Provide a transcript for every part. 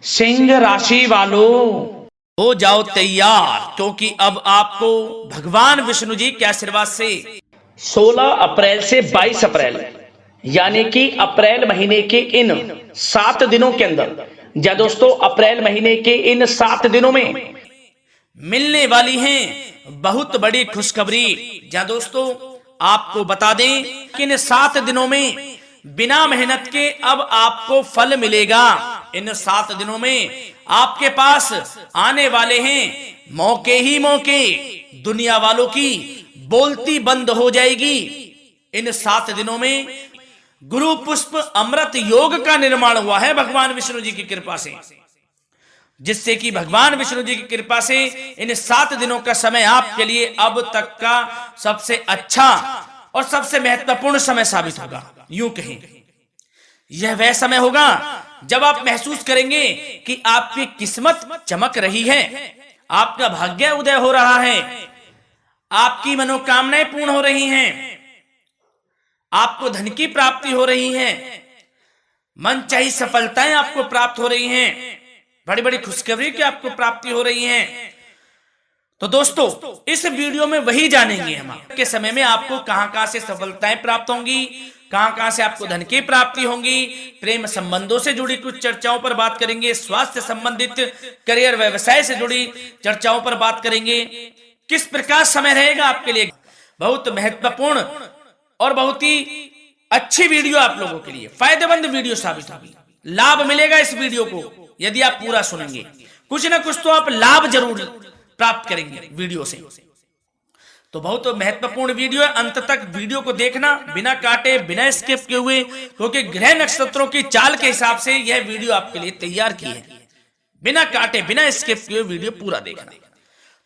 सिंह राशि वालों, हो जाओ तैयार, क्योंकि अब आपको भगवान विष्णु जी के आशीर्वाद से 16 अप्रैल से 22 अप्रैल यानी कि अप्रैल महीने के इन 7 दिनों के अंदर, या दोस्तों अप्रैल महीने के इन 7 दिनों में मिलने वाली हैं बहुत बड़ी खुशखबरी। जहां दोस्तों आपको बता दें कि इन 7 दिनों में बिना मेहनत के अब आपको फल मिलेगा। इन 7 दिनों में आपके पास आने वाले हैं मौके ही मौके। दुनिया वालों की बोलती बंद हो जाएगी। इन 7 दिनों में गुरु पुष्प अमृत योग का निर्माण हुआ है भगवान विष्णु जी की कृपा से, जिससे कि भगवान विष्णु जी की कृपा से इन 7 दिनों का समय आपके लिए अब तक का सबसे अच्छा और सबसे महत्वपूर्ण समय साबित होगा। यूं कहें यह वह समय होगा जब आप महसूस करेंगे कि आपकी किस्मत चमक रही है, आपका भाग्य उदय हो रहा है, आपकी मनोकामनाएं पूर्ण हो रही हैं, आपको धन की प्राप्ति हो रही है, मनचाही सफलताएं आपको प्राप्त हो रही हैं, बड़ी बड़ी खुशखबरी की आपको प्राप्ति हो रही है। तो दोस्तों इस वीडियो में वही जानेंगे हम के समय में आपको कहां से सफलताएं प्राप्त होंगी, कहां से आपको धन की प्राप्ति होंगी, प्रेम संबंधों से जुड़ी कुछ चर्चाओं पर बात करेंगे, स्वास्थ्य संबंधित करियर व्यवसाय से जुड़ी चर्चाओं पर बात करेंगे। किस प्रकार समय रहेगा आपके लिए, बहुत महत्वपूर्ण और बहुत ही अच्छी वीडियो आप लोगों के लिए फायदेमंद वीडियो साबित होगी। लाभ मिलेगा इस वीडियो को यदि आप पूरा सुनेंगे, कुछ ना कुछ तो आप लाभ जरूर प्राप्त करेंगे वीडियो से। तो बहुत महत्वपूर्ण वीडियो है, अंत तक वीडियो को देखना बिना काटे बिना स्किप किए हुए, क्योंकि ग्रह नक्षत्रों की चाल के हिसाब से यह वीडियो आपके लिए तैयार की है। बिना काटे बिना स्किप किए वीडियो पूरा देखना।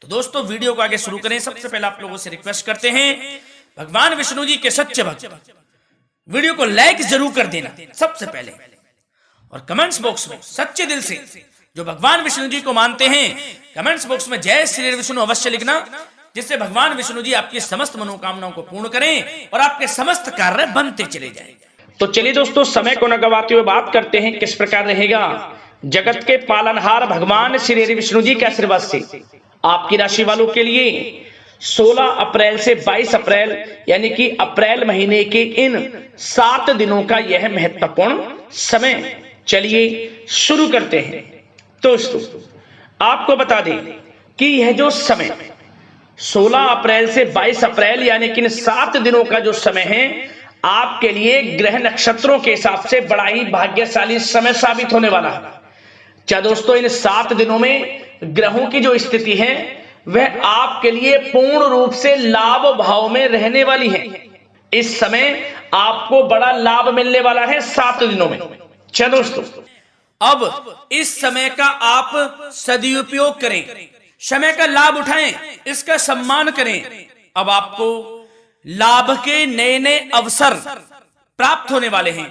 तो दोस्तों वीडियो को आगे शुरू करें। सबसे पहले आप लोगों से रिक्वेस्ट करते हैं, भगवान विष्णु जी के सच्चे भक्त वीडियो को लाइक जरूर कर देना सबसे पहले, और कमेंट्स बॉक्स में सच्चे दिल से जो भगवान विष्णु जी को मानते हैं कमेंट्स बॉक्स में जय श्री विष्णु अवश्य लिखना, जिससे भगवान विष्णु जी आपकी समस्त मनोकामनाओं को पूर्ण करें और आपके समस्त कार्य बनते चले जाएं। तो चलिए दोस्तों समय को न गवाते हुए बात करते हैं किस प्रकार रहेगा जगत के पालनहार भगवान श्री विष्णु जी के आशीर्वाद से आपकी राशि वालों के लिए 16 अप्रैल से 22 अप्रैल यानी कि अप्रैल महीने के इन 7 दिनों का यह महत्वपूर्ण समय। चलिए शुरू करते हैं। दोस्तों आपको बता दें कि यह जो समय 16 अप्रैल से 22 अप्रैल यानी कि इन 7 दिनों का जो समय है आपके लिए ग्रह नक्षत्रों के हिसाब से बड़ा ही भाग्यशाली समय साबित होने वाला है। क्या दोस्तों इन 7 दिनों में ग्रहों की जो स्थिति है वह आपके लिए पूर्ण रूप से लाभ भाव में रहने वाली है। इस समय आपको बड़ा लाभ मिलने वाला है 7 दिनों में। क्या दोस्तों अब इस समय का आप सदुपयोग करें, समय का लाभ उठाएं, इसका सम्मान करें। अब आपको लाभ के नए नए अवसर प्राप्त होने वाले हैं,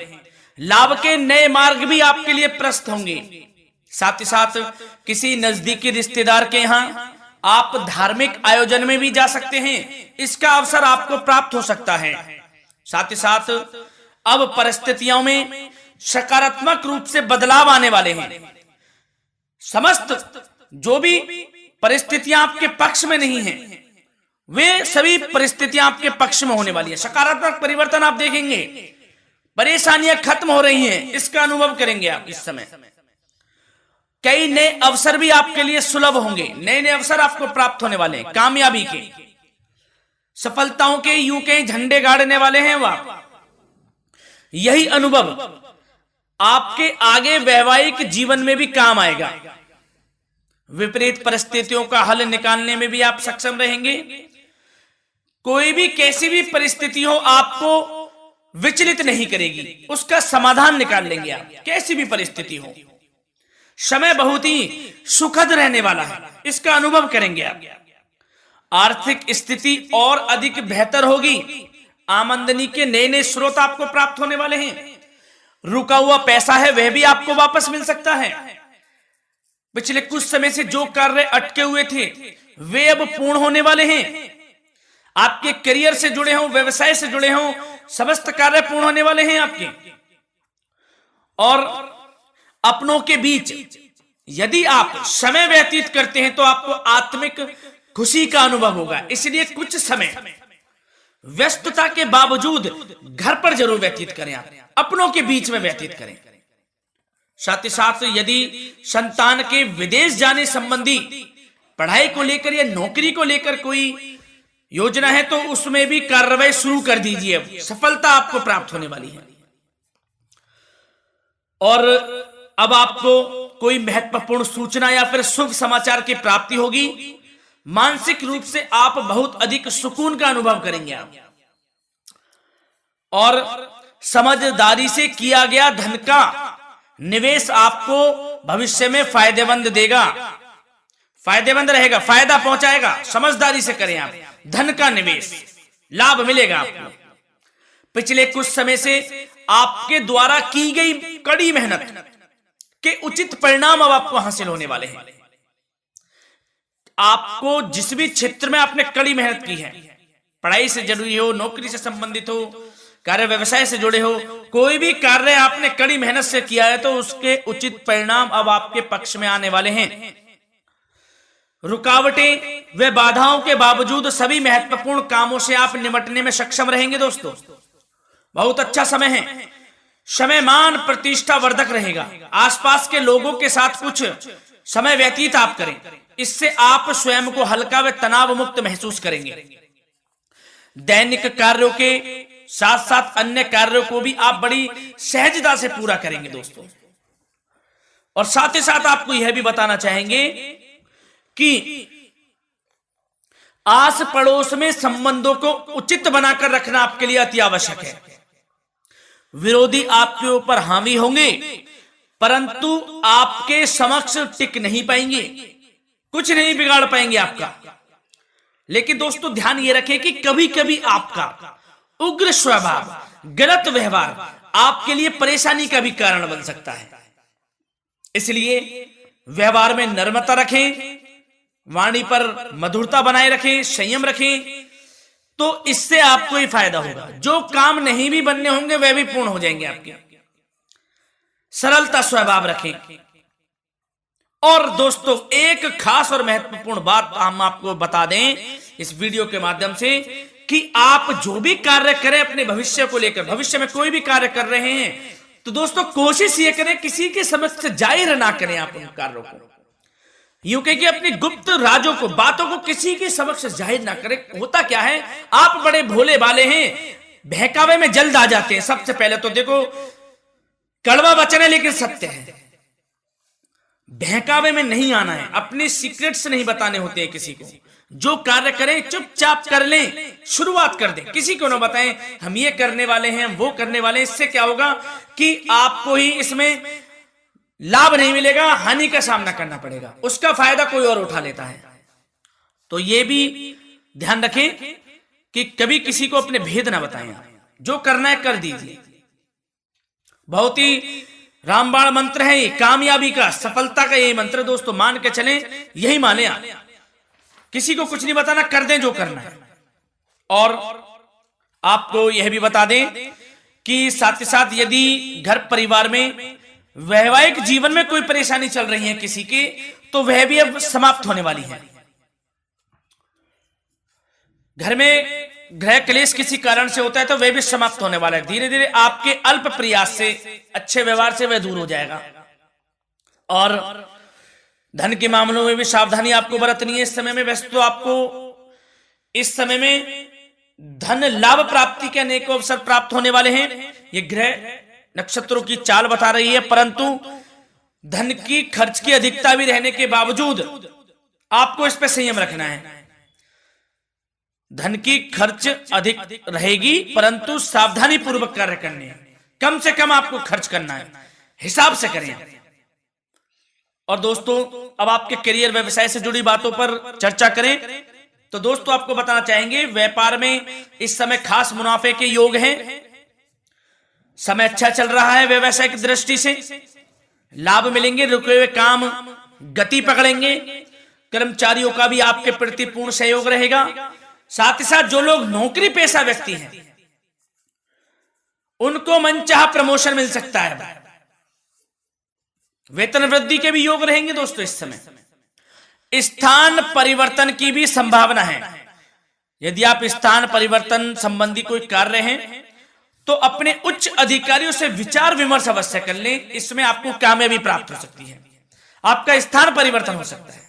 लाभ के नए मार्ग भी आपके लिए प्रशस्त होंगे। साथ ही साथ किसी नजदीकी रिश्तेदार के यहाँ आप धार्मिक आयोजन में भी जा सकते हैं, इसका अवसर आपको प्राप्त हो सकता है। साथ ही साथ अब परिस्थितियों में सकारात्मक रूप से बदलाव आने वाले हैं। समस्त जो भी परिस्थितियां आपके पक्ष में नहीं हैं, वे सभी परिस्थितियां आपके पक्ष में होने वाली है। सकारात्मक परिवर्तन आप देखेंगे, परेशानियां खत्म हो रही हैं, इसका अनुभव करेंगे आप इस समय। कई नए अवसर भी आपके लिए सुलभ होंगे, नए नए अवसर आपको प्राप्त होने वाले हैं, कामयाबी के, सफलताओं के, यूं के झंडे गाड़ने वाले हैं वह। यही अनुभव आपके आगे वैवाहिक जीवन में भी काम आएगा। विपरीत परिस्थितियों का हल निकालने में भी आप सक्षम रहेंगे। कोई भी कैसी भी परिस्थिति हो आपको विचलित नहीं करेगी, उसका समाधान निकाल लेंगे आप, कैसी भी परिस्थिति हो। समय बहुत ही सुखद रहने वाला है, इसका अनुभव करेंगे आप। आर्थिक स्थिति और अधिक बेहतर होगी, आमदनी के नए नए स्रोत आपको प्राप्त होने वाले हैं। रुका हुआ पैसा है वह भी आपको वापस मिल सकता है। पिछले कुछ समय से जो कार्य अटके हुए थे वे अब पूर्ण होने वाले हैं। आपके करियर से जुड़े हों, व्यवसाय से जुड़े हों, समस्त कार्य पूर्ण होने वाले हैं आपके। और अपनों के बीच यदि आप समय व्यतीत करते हैं तो आपको आत्मिक खुशी का अनुभव होगा। इसलिए कुछ समय व्यस्तता के बावजूद घर पर जरूर व्यतीत करें, आप अपनों के बीच में व्यतीत करें। साथ ही साथ यदि संतान के विदेश जाने संबंधी पढ़ाई को लेकर या नौकरी को लेकर कोई योजना है तो उसमें भी कार्रवाई शुरू कर दीजिए, सफलता आपको प्राप्त होने वाली है। और अब आपको कोई महत्वपूर्ण सूचना या फिर शुभ समाचार की प्राप्ति होगी। मानसिक रूप से आप बहुत अधिक सुकून का अनुभव करेंगे आप, और समझदारी से किया गया धन का निवेश आपको भविष्य में फायदेमंद देगा, फायदेमंद रहेगा, फायदा पहुंचाएगा। समझदारी से करें आप, धन का निवेश, लाभ मिलेगा आपको। पिछले कुछ समय से आपके द्वारा की गई कड़ी मेहनत के उचित परिणाम अब आपको हासिल होने वाले हैं। आपको जिस भी क्षेत्र में आपने कड़ी मेहनत की है, पढ़ाई से जुड़ी हो, नौकरी से संबंधित हो, कार्य व्यवसाय से जुड़े हो, कोई भी कार्य आपने कड़ी मेहनत से किया है तो उसके उचित परिणाम अब आपके पक्ष में आने वाले हैं। रुकावटें व बाधाओं के बावजूद सभी महत्वपूर्ण कामों से आप निपटने में सक्षम रहेंगे। दोस्तों बहुत अच्छा समय है, समय मान प्रतिष्ठा वर्धक रहेगा। आसपास के लोगों के साथ कुछ समय व्यतीत आप करें, इससे आप स्वयं को हल्का व तनाव मुक्त महसूस करेंगे। दैनिक कार्यों के साथ साथ अन्य कार्यों को भी आप बड़ी सहजता से पूरा करेंगे दोस्तों। और साथ ही साथ आपको यह भी बताना चाहेंगे कि आस पड़ोस में संबंधों को उचित बनाकर रखना आपके लिए अति आवश्यक है। विरोधी आपके ऊपर हावी होंगे परंतु आपके समक्ष टिक नहीं पाएंगे, कुछ नहीं बिगाड़ पाएंगे आपका। लेकिन दोस्तों ध्यान ये रखें कि कभी कभी आपका उग्र स्वभाव, गलत व्यवहार आपके लिए परेशानी का भी कारण बन सकता है। इसलिए व्यवहार में नम्रता रखें, वाणी पर मधुरता बनाए रखें, संयम रखें, तो इससे आपको ही फायदा होगा। जो काम नहीं भी बनने होंगे वह भी पूर्ण हो जाएंगे आपके। सरलता स्वभाव रखें। और दोस्तों एक खास और महत्वपूर्ण बात हम आपको बता दें इस वीडियो के माध्यम से कि आप जो भी कार्य करें अपने भविष्य को लेकर, भविष्य में कोई भी कार्य कर रहे हैं तो दोस्तों कोशिश ये करें किसी के समक्ष जाहिर ना करें आप उन कार्यों को। यूं कह कि अपनी गुप्त राजों को, बातों को किसी के समक्ष जाहिर ना करें। होता क्या है, आप बड़े भोले भाले हैं, बहकावे में जल्द आ जाते हैं। सबसे पहले तो देखो कड़वा वचन है लेकिन सत्य है, बहकावे में नहीं आना है, अपने सीक्रेट्स नहीं बताने होते हैं किसी को। जो कार्य करें चुपचाप कर लें, शुरुआत कर दें, किसी को ना बताएं हम ये करने वाले हैं, हम वो करने वाले हैं। इससे क्या होगा कि आपको ही इसमें लाभ नहीं मिलेगा, हानि का सामना करना पड़ेगा, उसका फायदा कोई और उठा लेता है। तो ये भी ध्यान रखें कि कभी किसी को अपने भेद ना बताएं, जो करना है कर दीजिए। बहुत ही रामबाण मंत्र है ये, कामयाबी का, सफलता का यही मंत्र दोस्तों, मान के चलें, यही माने आप। किसी को कुछ नहीं बताना, कर दें जो करना है। और आपको यह भी बता दें कि साथ ही साथ यदि घर परिवार में वैवाहिक जीवन में कोई परेशानी चल रही है किसी की, तो वह भी अब समाप्त होने वाली है। घर में गृह क्लेश किसी कारण से होता है तो वह भी समाप्त होने वाला है। धीरे धीरे आपके अल्प प्रयास से, अच्छे व्यवहार से वह दूर हो जाएगा। और धन के मामलों में भी सावधानी आपको बरतनी है इस समय में। वैसे तो आपको इस समय में धन लाभ प्राप्ति के अनेक अवसर प्राप्त होने वाले हैं, ये ग्रह नक्षत्रों की चाल बता रही है। परंतु धन की खर्च की अधिकता भी रहने के बावजूद आपको इस पर संयम रखना है। धन की खर्च अधिक रहेगी परंतु सावधानी पूर्वक कार्य करने हैं, कम से कम आपको खर्च करना है, हिसाब से करें। और दोस्तों अब आपके करियर व्यवसाय से जुड़ी बातों पर चर्चा करें तो दोस्तों आपको बताना चाहेंगे व्यापार में इस समय खास मुनाफे के योग हैं। समय अच्छा चल रहा है, व्यवसाय की दृष्टि से लाभ मिलेंगे, रुके हुए काम गति पकड़ेंगे। कर्मचारियों का भी आपके प्रति पूर्ण सहयोग रहेगा। साथ ही साथ जो लोग नौकरी पेशा व्यक्ति हैं उनको मनचाहा प्रमोशन मिल सकता है। वेतन वृद्धि के भी योग रहेंगे दोस्तों इस समय। स्थान परिवर्तन की भी संभावना है। यदि आप स्थान परिवर्तन संबंधी कोई कार्य हैं तो अपने उच्च अधिकारियों से विचार विमर्श अवश्य कर लें, इसमें आपको कामयाबी प्राप्त हो सकती है, आपका स्थान परिवर्तन हो सकता है।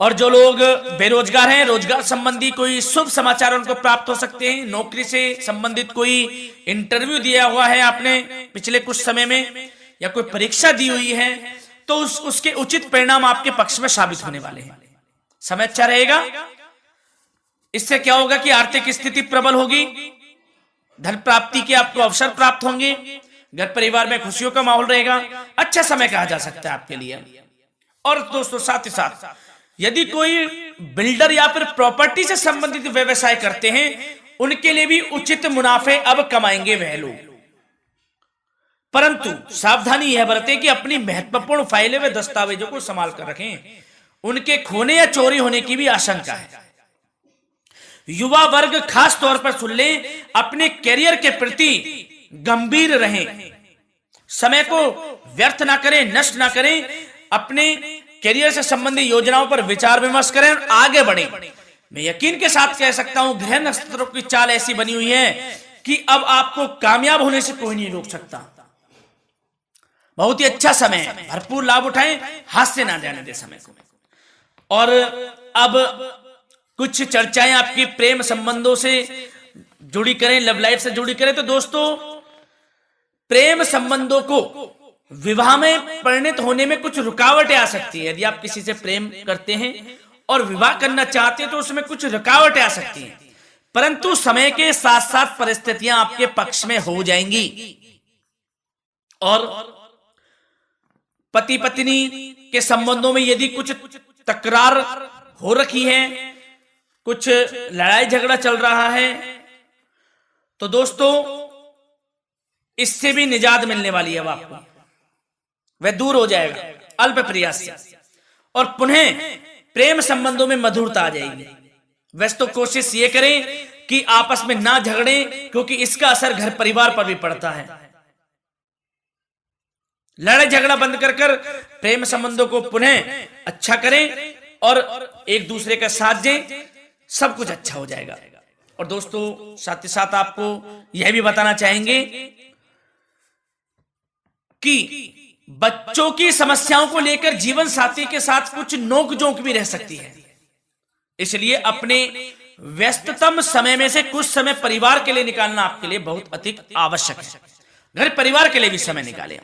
और जो लोग बेरोजगार हैं, रोजगार संबंधी कोई शुभ समाचार उनको प्राप्त हो सकते हैं। नौकरी से संबंधित कोई इंटरव्यू दिया हुआ है आपने पिछले कुछ समय में, या कोई परीक्षा दी हुई है, तो उसके उचित परिणाम आपके पक्ष में साबित होने वाले हैं। समय अच्छा रहेगा। इससे क्या होगा कि आर्थिक स्थिति प्रबल होगी, धन प्राप्ति के आपको अवसर प्राप्त होंगे, घर परिवार में खुशियों का माहौल रहेगा। अच्छा समय कहा जा सकता है आपके लिए। और दोस्तों साथ ही साथ यदि कोई बिल्डर या फिर प्रॉपर्टी से संबंधित व्यवसाय करते हैं, उनके लिए भी उचित मुनाफे अब कमाएंगे वह लोग। परंतु सावधानी यह बरतें कि अपनी महत्वपूर्ण फाइलें व दस्तावेजों को संभाल कर रखें, उनके खोने या चोरी होने की भी आशंका है। युवा वर्ग खास तौर पर सुन ले, अपने करियर के प्रति गंभीर रहें, समय को व्यर्थ ना करें, नष्ट ना करें, अपने करियर से संबंधित योजनाओं पर विचार विमर्श करें और आगे बढ़ें। मैं यकीन के साथ कह सकता हूं, ग्रह नक्षत्रों की चाल ऐसी बनी हुई है कि अब आपको कामयाब होने से कोई नहीं रोक सकता। बहुत ही अच्छा समय है, भरपूर लाभ उठाएं, हाथ से ना जाने दे समय को। और अब कुछ चर्चाएं आपकी प्रेम संबंधों से जुड़ी करें, लव लाइफ से जुड़ी करें। तो दोस्तों प्रेम संबंधों को विवाह में परिणत होने में कुछ रुकावटें आ सकती है। यदि आप किसी से प्रेम करते हैं और विवाह करना चाहते हैं तो उसमें कुछ रुकावटें आ सकती हैं, परंतु समय के साथ साथ परिस्थितियां आपके पक्ष में हो जाएंगी। और पति पत्नी के संबंधों में यदि कुछ तकरार हो रखी है, कुछ लड़ाई झगड़ा चल रहा है, तो दोस्तों इससे भी निजात मिलने वाली है। अब आपको वह दूर हो जाएगा अल्प प्रयास से, और पुनः प्रेम संबंधों में मधुरता आ जाएगी। वैसे तो कोशिश ये करें कि आपस में ना झगड़ें, क्योंकि इसका असर घर परिवार पर भी पड़ता है। लड़ाई झगड़ा बंद कर कर प्रेम संबंधों को पुनः अच्छा करें और एक दूसरे का साथ दें, सब कुछ अच्छा हो जाएगा। और दोस्तों साथ ही साथ आपको यह भी बताना चाहेंगे कि बच्चों की समस्याओं को लेकर जीवन साथी के साथ कुछ नोकझोंक भी रह सकती है, इसलिए अपने व्यस्ततम समय में से कुछ समय परिवार के लिए निकालना आपके लिए बहुत अधिक आवश्यक है। घर परिवार के लिए भी समय निकालें।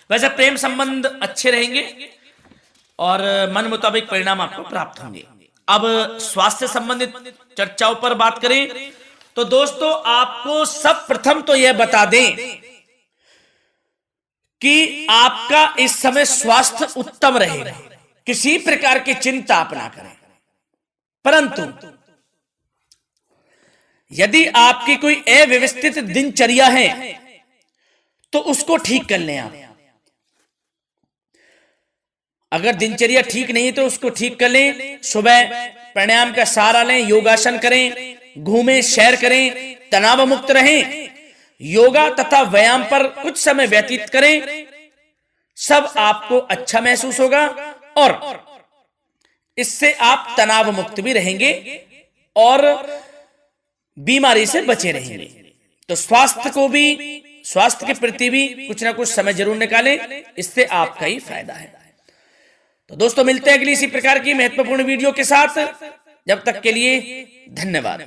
वैसे प्रेम संबंध अच्छे रहेंगे और मन मुताबिक परिणाम आपको प्राप्त होंगे। अब स्वास्थ्य संबंधित चर्चाओं पर बात करें तो दोस्तों आपको सब प्रथम तो यह बता दें कि आपका इस समय स्वास्थ्य उत्तम रहेगा, किसी प्रकार की चिंता आप ना करें। परंतु यदि आपकी कोई अव्यवस्थित दिनचर्या है तो उसको ठीक कर लें आप। अगर दिनचर्या ठीक नहीं तो उसको ठीक कर लें। सुबह प्राणायाम का सहारा लें, योगासन करें, घूमें, सैर करें, तनाव मुक्त रहें, योगा तथा व्यायाम पर कुछ समय व्यतीत करें। सब आपको अच्छा महसूस होगा और इससे आप तनाव मुक्त भी रहेंगे और बीमारी से बचे रहेंगे। तो स्वास्थ्य के प्रति भी कुछ ना कुछ समय जरूर निकालें, इससे आपका ही फायदा है। तो दोस्तों मिलते हैं अगली इसी प्रकार की महत्वपूर्ण वीडियो के साथ। जब तक के लिए धन्यवाद।